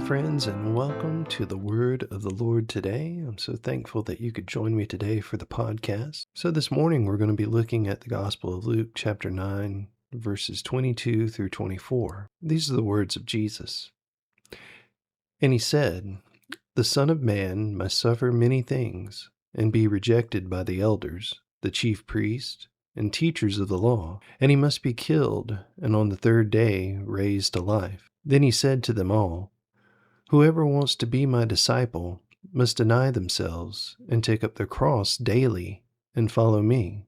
friends, and welcome to the Word of the Lord today. I'm so thankful that you could join me today for the podcast. So, this morning we're going to be looking at the Gospel of Luke, chapter 9, verses 22 through 24. These are the words of Jesus. And he said, "The Son of Man must suffer many things, and be rejected by the elders, the chief priests, and teachers of the law, and he must be killed, and on the third day raised to life." Then he said to them all, "Whoever wants to be my disciple must deny themselves and take up their cross daily and follow me.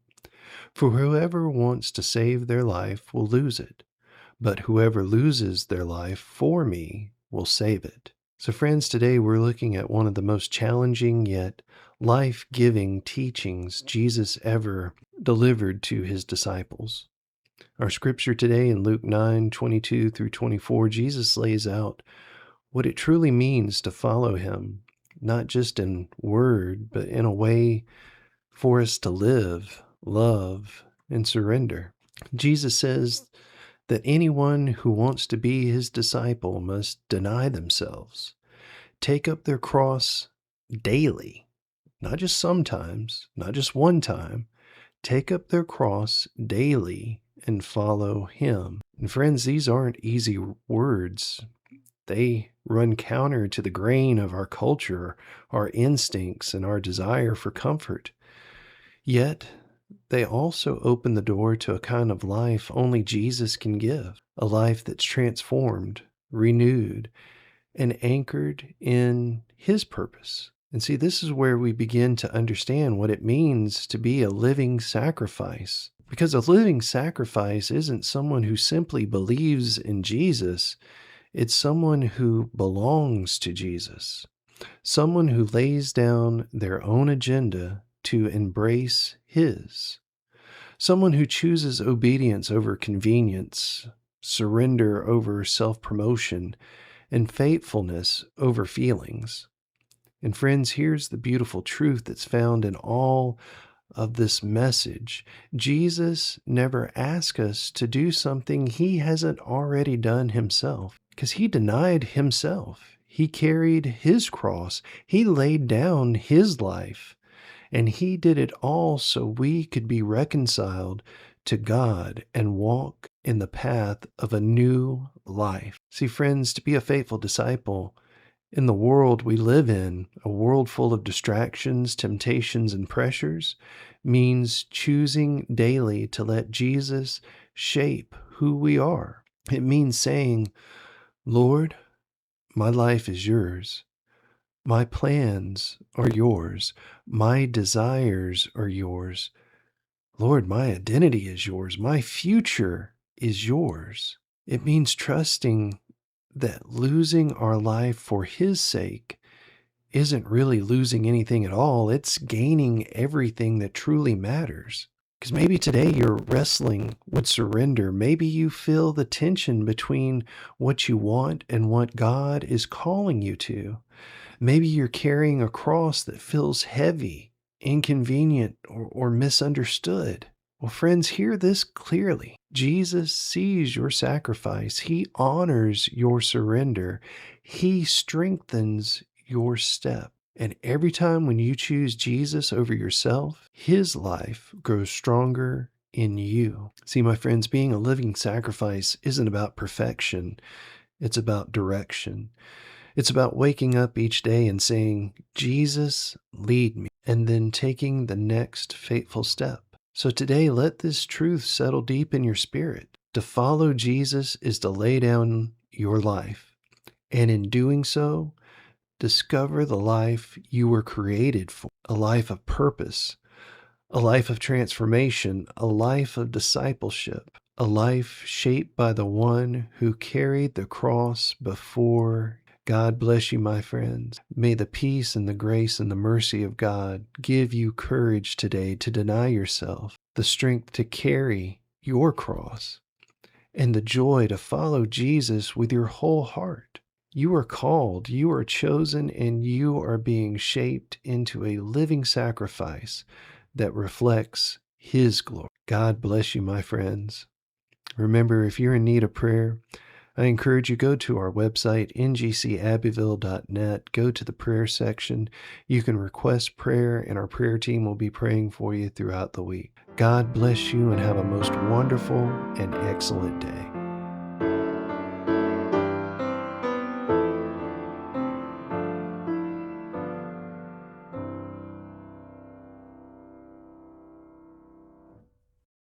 For whoever wants to save their life will lose it, but whoever loses their life for me will save it." So friends, today we're looking at one of the most challenging yet life-giving teachings Jesus ever delivered to his disciples. Our scripture today in Luke 9:22 through 24, Jesus lays out what it truly means to follow him, not just in word, but in a way for us to live, love, and surrender. Jesus says that anyone who wants to be his disciple must deny themselves, take up their cross daily, not just sometimes, not just one time, take up their cross daily and follow him. And friends, these aren't easy words. They run counter to the grain of our culture, our instincts, and our desire for comfort. Yet, they also open the door to a kind of life only Jesus can give, a life that's transformed, renewed, and anchored in his purpose. And see, this is where we begin to understand what it means to be a living sacrifice. Because a living sacrifice isn't someone who simply believes in Jesus. It's someone who belongs to Jesus, someone who lays down their own agenda to embrace his, someone who chooses obedience over convenience, surrender over self-promotion, and faithfulness over feelings. And friends, here's the beautiful truth that's found in all of this message. Jesus never asks us to do something he hasn't already done himself, because he denied himself. He carried his cross. He laid down his life, and he did it all so we could be reconciled to God and walk in the path of a new life. See, friends, to be a faithful disciple in the world we live in, a world full of distractions, temptations, and pressures, means choosing daily to let Jesus shape who we are. It means saying, "Lord, my life is yours. My plans are yours. My desires are yours. Lord, my identity is yours. My future is yours." It means trusting that losing our life for his sake isn't really losing anything at all. It's gaining everything that truly matters. Because maybe today you're wrestling with surrender. Maybe you feel the tension between what you want and what God is calling you to. Maybe you're carrying a cross that feels heavy, inconvenient, or misunderstood. Well, friends, hear this clearly. Jesus sees your sacrifice. He honors your surrender. He strengthens your step. And every time when you choose Jesus over yourself, his life grows stronger in you. See, my friends, being a living sacrifice isn't about perfection. It's about direction. It's about waking up each day and saying, "Jesus, lead me," and then taking the next faithful step. So today, let this truth settle deep in your spirit. To follow Jesus is to lay down your life. And in doing so, discover the life you were created for, a life of purpose, a life of transformation, a life of discipleship, a life shaped by the one who carried the cross before. God bless you, my friends. May the peace and the grace and the mercy of God give you courage today to deny yourself, the strength to carry your cross, and the joy to follow Jesus with your whole heart. You are called, you are chosen, and you are being shaped into a living sacrifice that reflects his glory. God bless you, my friends. Remember, if you're in need of prayer, I encourage you go to our website, ngcabbeville.net, go to the prayer section. You can request prayer, and our prayer team will be praying for you throughout the week. God bless you and have a most wonderful and excellent day.